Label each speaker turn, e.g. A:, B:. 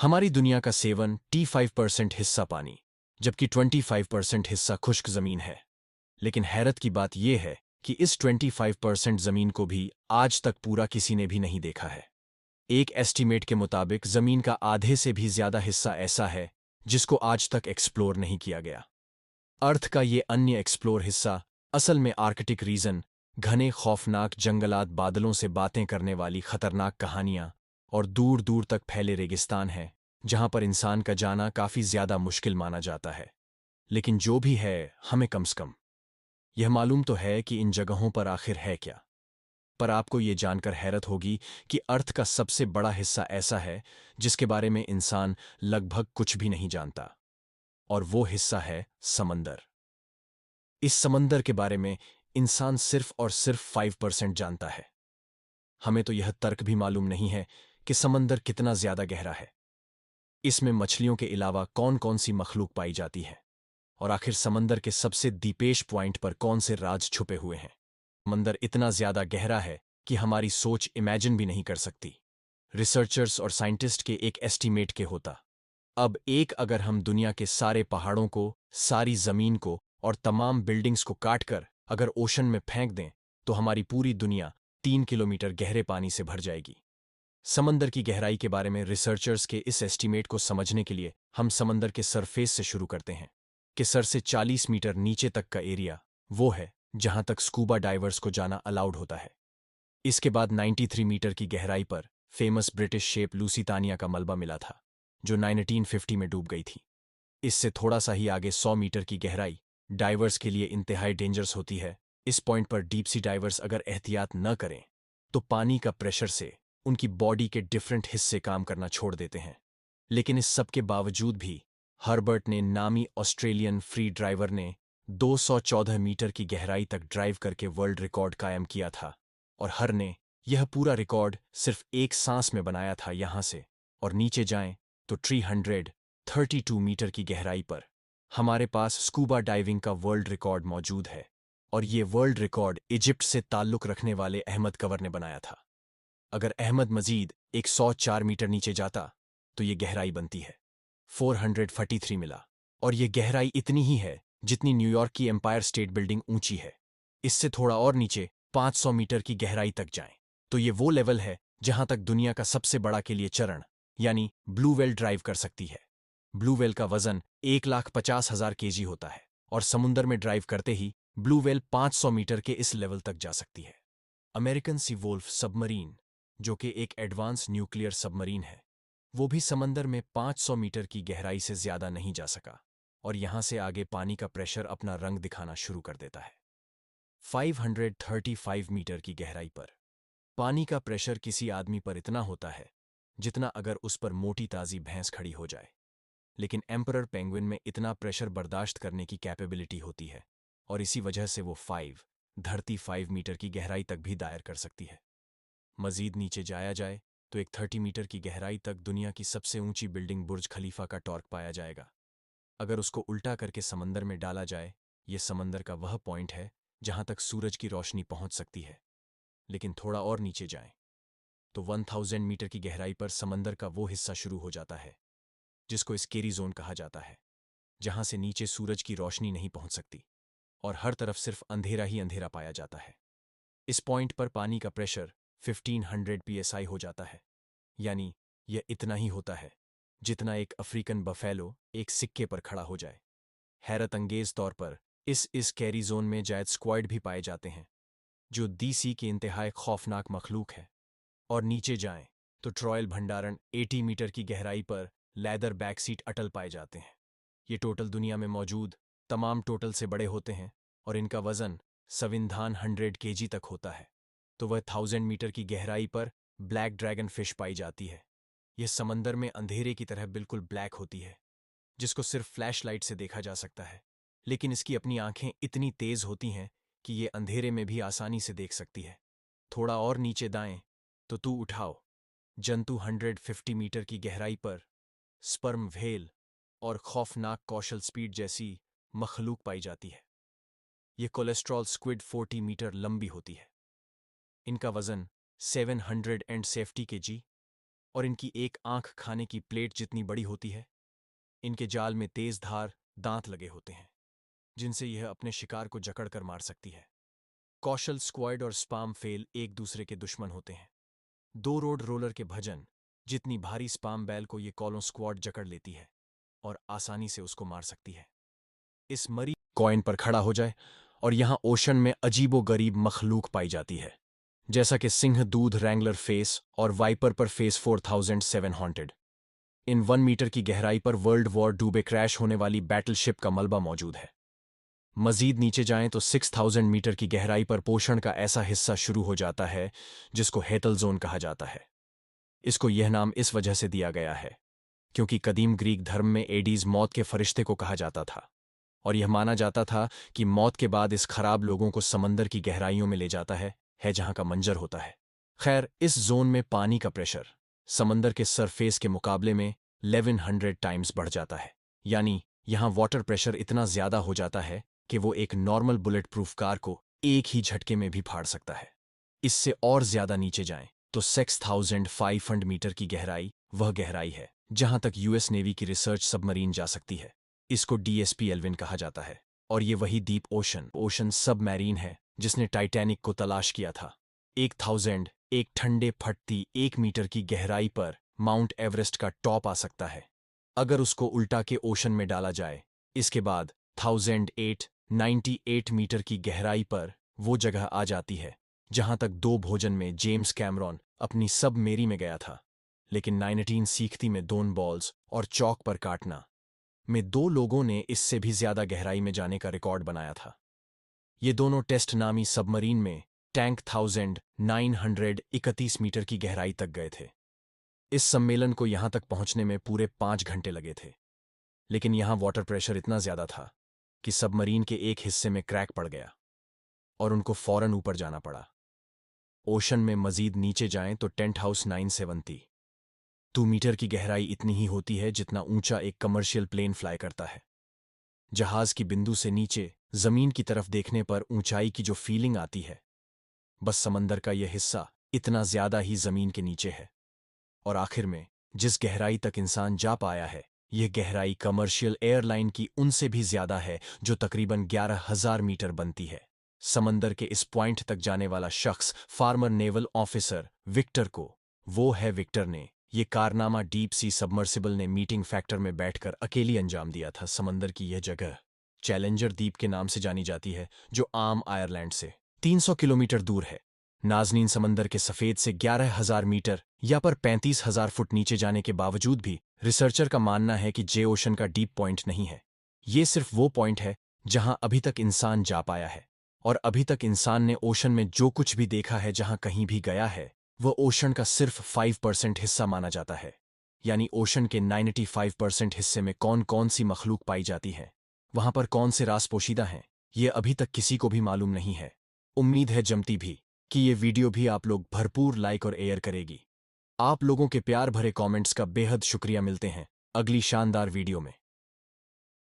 A: हमारी दुनिया का 75% हिस्सा पानी, जबकि 25% हिस्सा खुश्क जमीन है। लेकिन हैरत की बात यह है कि इस 25% जमीन को भी आज तक पूरा किसी ने भी नहीं देखा है। एक एस्टीमेट के मुताबिक जमीन का आधे से भी ज्यादा हिस्सा ऐसा है जिसको आज तक एक्सप्लोर नहीं किया गया। अर्थ का ये अन्य एक्सप्लोर हिस्सा असल में आर्कटिक रीजन, घने खौफनाक जंगलात, बादलों से बातें करने वाली खतरनाक कहानियां और दूर दूर तक फैले रेगिस्तान है जहां पर इंसान का जाना काफी ज्यादा मुश्किल माना जाता है। लेकिन जो भी है, हमें कम से कम यह मालूम तो है कि इन जगहों पर आखिर है क्या। पर आपको ये जानकर हैरत होगी कि अर्थ का सबसे बड़ा हिस्सा ऐसा है जिसके बारे में इंसान लगभग कुछ भी नहीं जानता, और वो हिस्सा है समंदर। इस समंदर के बारे में इंसान सिर्फ और सिर्फ 5% जानता है। हमें तो यह तर्क भी मालूम नहीं है कि समंदर कितना ज्यादा गहरा है, इसमें मछलियों के अलावा कौन कौन सी मखलूक पाई जाती है, और आखिर समंदर के सबसे डीपेश पॉइंट पर कौन से राज छुपे हुए हैं। समंदर इतना ज्यादा गहरा है कि हमारी सोच इमेजिन भी नहीं कर सकती। रिसर्चर्स और साइंटिस्ट के एक एस्टीमेट के होता अब एक अगर हम दुनिया के सारे पहाड़ों को, सारी जमीन को और तमाम बिल्डिंग्स को काटकर अगर ओशन में फेंक दें तो हमारी पूरी दुनिया 3 किलोमीटर गहरे पानी से भर जाएगी। समंदर की गहराई के बारे में रिसर्चर्स के इस एस्टीमेट को समझने के लिए हम समंदर के सरफेस से शुरू करते हैं कि सर से 40 मीटर नीचे तक का एरिया वो है जहां तक स्कूबा डाइवर्स को जाना अलाउड होता है। इसके बाद 93 मीटर की गहराई पर फेमस ब्रिटिश शेप लूसीतानिया का मलबा मिला था जो 1950 में डूब गई थी। इससे थोड़ा सा ही आगे 100 मीटर की गहराई डाइवर्स के लिए इंतहाई डेंजरस होती है। इस पॉइंट पर डीप सी डाइवर्स अगर एहतियात न करें तो पानी का प्रेशर से उनकी बॉडी के डिफरेंट हिस्से काम करना छोड़ देते हैं। लेकिन इस सब के बावजूद भी हर्बर्ट ने, नामी ऑस्ट्रेलियन फ्री ड्राइवर ने, 214 मीटर की गहराई तक ड्राइव करके वर्ल्ड रिकॉर्ड कायम किया था। और हर ने यह पूरा रिकॉर्ड सिर्फ एक सांस में बनाया था। यहां से और नीचे जाएं तो 332 मीटर की गहराई पर हमारे पास स्कूबा डाइविंग का वर्ल्ड रिकॉर्ड मौजूद है, और ये वर्ल्ड रिकॉर्ड इजिप्ट से ताल्लुक रखने वाले अहमद कंवर ने बनाया था। अगर अहमद मजीद 104 मीटर नीचे जाता तो ये गहराई बनती है 443 मिला, और ये गहराई इतनी ही है जितनी न्यूयॉर्क की एम्पायर स्टेट बिल्डिंग ऊंची है। इससे थोड़ा और नीचे 500 मीटर की गहराई तक जाएं तो ये वो लेवल है जहां तक दुनिया का सबसे बड़ा के लिए चरण यानी ब्लू व्हेल ड्राइव कर सकती है। ब्लू व्हेल का वजन 1,50,000 केजी होता है, और समुंदर में ड्राइव करते ही ब्लू व्हेल 500 मीटर के इस लेवल तक जा सकती है। अमेरिकन सी वोल्फ सबमरीन, जो कि एक एडवांस न्यूक्लियर सबमरीन है, वो भी समंदर में 500 मीटर की गहराई से ज्यादा नहीं जा सका, और यहां से आगे पानी का प्रेशर अपना रंग दिखाना शुरू कर देता है। 535 मीटर की गहराई पर पानी का प्रेशर किसी आदमी पर इतना होता है जितना अगर उस पर मोटी ताजी भैंस खड़ी हो जाए। लेकिन एम्परर पेंगुइन में इतना प्रेशर बर्दाश्त करने की कैपेबिलिटी होती है, और इसी वजह से वो 5 मीटर की गहराई तक भी दायर कर सकती है। मजीद नीचे जाया जाए तो एक 30 मीटर की गहराई तक दुनिया की सबसे ऊंची बिल्डिंग बुर्ज खलीफा का टॉर्क पाया जाएगा। अगर उसको उल्टा करके समंदर में डाला जाए, ये समंदर का वह पॉइंट है जहां तक सूरज की रोशनी पहुंच सकती है। लेकिन थोड़ा और नीचे जाएं तो 1000 मीटर की गहराई पर समंदर का वो हिस्सा शुरू हो जाता है जिसको स्केरी जोन कहा जाता है, जहां से नीचे सूरज की रोशनी नहीं पहुंच सकती और हर तरफ सिर्फ अंधेरा ही अंधेरा पाया जाता है। इस पॉइंट पर पानी का प्रेशर 1500 psi हो जाता है, यानी यह इतना ही होता है जितना एक अफ्रीकन बफेलो एक सिक्के पर खड़ा हो जाए। हैरत अंगेज तौर पर इस कैरी जोन में जायद स्क्वाइड भी पाए जाते हैं जो DC की इंतहाई खौफनाक मखलूक है। और नीचे जाएं तो ट्रॉयल भंडारण 80 मीटर की गहराई पर लेदर बैक सीट अटल पाए जाते हैं। ये टोटल दुनिया में मौजूद तमाम टोटल से बड़े होते हैं, और इनका वजन संविधान 100 केजी तक होता है। तो वह 1000 मीटर की गहराई पर ब्लैक ड्रैगन फिश पाई जाती है। यह समंदर में अंधेरे की तरह बिल्कुल ब्लैक होती है, जिसको सिर्फ फ्लैश लाइट से देखा जा सकता है। लेकिन इसकी अपनी आंखें इतनी तेज होती हैं कि ये अंधेरे में भी आसानी से देख सकती है। थोड़ा और नीचे दाएं तो तू उठाओ जंतु 150 मीटर की गहराई पर स्पर्म व्हेल और खौफनाक कौशल स्पीड जैसी मखलूक पाई जाती है। ये कोलेस्ट्रॉल स्क्विड 40 मीटर लंबी होती है। इनका वजन 700 एंड सेफ्टी केजी और इनकी एक आंख खाने की प्लेट जितनी बड़ी होती है। इनके जाल में तेज धार दांत लगे होते हैं, जिनसे यह अपने शिकार को जकड़कर मार सकती है। कौशल स्क्वाड और स्पाम फेल एक दूसरे के दुश्मन होते हैं। दो रोड रोलर के भजन जितनी भारी स्पाम बैल को ये कॉलों स्क्वाड जकड़ लेती है और आसानी से उसको मार सकती है। इस मरी कॉइन पर खड़ा हो जाए और यहां ओशन में अजीबो गरीब मखलूक पाई जाती है, जैसा कि सिंह दूध रैंगलर फेस और वाइपर पर फेस 4007 हॉन्टेड। इन 1 मीटर की गहराई पर वर्ल्ड वॉर डूबे क्रैश होने वाली बैटलशिप का मलबा मौजूद है। मजीद नीचे जाएं तो 6000 मीटर की गहराई पर पोषण का ऐसा हिस्सा शुरू हो जाता है जिसको हेतल जोन कहा जाता है। इसको यह नाम इस वजह से दिया गया है क्योंकि कदीम ग्रीक धर्म में एडीज मौत के फरिश्ते को कहा जाता था और यह माना जाता था कि मौत के बाद इस खराब लोगों को समंदर की गहराइयों में ले जाता है जहां का मंजर होता है। खैर, इस जोन में पानी का प्रेशर समंदर के सरफेस के मुकाबले में 1100 टाइम्स बढ़ जाता है। यानी यहां वाटर प्रेशर इतना ज्यादा हो जाता है कि वो एक नॉर्मल बुलेट प्रूफ कार को एक ही झटके में भी फाड़ सकता है। इससे और ज्यादा नीचे जाएं तो 6500 मीटर की गहराई वह गहराई है जहां तक यूएस नेवी की रिसर्च सबमरीन जा सकती है। इसको डीएसपी एल्विन कहा जाता है और ये वही डीप ओशन सबमरीन है जिसने टाइटैनिक को तलाश किया था। 1000 एक ठंडे फटती 1 मीटर की गहराई पर माउंट एवरेस्ट का टॉप आ सकता है अगर उसको उल्टा के ओशन में डाला जाए। इसके बाद 1008 मीटर की गहराई पर वो जगह आ जाती है जहां तक दो भोजन में जेम्स कैमरॉन अपनी सबमेरी में गया था, लेकिन 19 सीखती में दोन बॉल्स और चौक पर काटना में दो लोगों ने इससे भी ज्यादा गहराई में जाने का रिकॉर्ड बनाया था। ये दोनों टेस्ट नामी सबमरीन में टैंक 1931 मीटर की गहराई तक गए थे। इस सम्मेलन को यहां तक पहुंचने में पूरे 5 घंटे लगे थे, लेकिन यहां वाटर प्रेशर इतना ज्यादा था कि सबमरीन के एक हिस्से में क्रैक पड़ गया और उनको फौरन ऊपर जाना पड़ा। ओशन में मजीद नीचे जाएं तो टेंट हाउस 970 2 मीटर की गहराई इतनी ही होती है जितना ऊंचा एक कमर्शियल प्लेन फ्लाई करता है। जहाज की बिंदु से नीचे जमीन की तरफ देखने पर ऊंचाई की जो फीलिंग आती है, बस समंदर का यह हिस्सा इतना ज्यादा ही जमीन के नीचे है। और आखिर में जिस गहराई तक इंसान जा पाया है, यह गहराई कमर्शियल एयरलाइन की उनसे भी ज्यादा है जो तकरीबन 11,000 मीटर बनती है। समंदर के इस पॉइंट तक जाने वाला शख्स फार्मर नेवल ऑफिसर विक्टर को वो है। विक्टर ने ये कारनामा डीप सी सबमर्सिबल ने मीटिंग फैक्टर में बैठकर अकेली अंजाम दिया था। समंदर की यह जगह चैलेंजर द्वीप के नाम से जानी जाती है जो आम आयरलैंड से 300 किलोमीटर दूर है। नाजनीन, समंदर के सफेद से 11,000 मीटर या पर 35,000 फुट नीचे जाने के बावजूद भी रिसर्चर का मानना है कि जे ओशन का डीप पॉइंट नहीं है। ये सिर्फ वो पॉइंट है जहां अभी तक इंसान जा पाया है और अभी तक इंसान ने ओशन में जो कुछ भी देखा है, जहां कहीं भी गया है, वह ओशन का सिर्फ 5% हिस्सा माना जाता है। यानी ओशन के 95% हिस्से में कौन कौन सी मखलूक पाई जाती है, वहां पर कौन से राज पोशीदा हैं, ये अभी तक किसी को भी मालूम नहीं है। उम्मीद है जमती भी कि ये वीडियो भी आप लोग भरपूर लाइक और एयर करेगी। आप लोगों के प्यार भरे कमेंट्स का बेहद शुक्रिया। मिलते हैं अगली शानदार वीडियो में।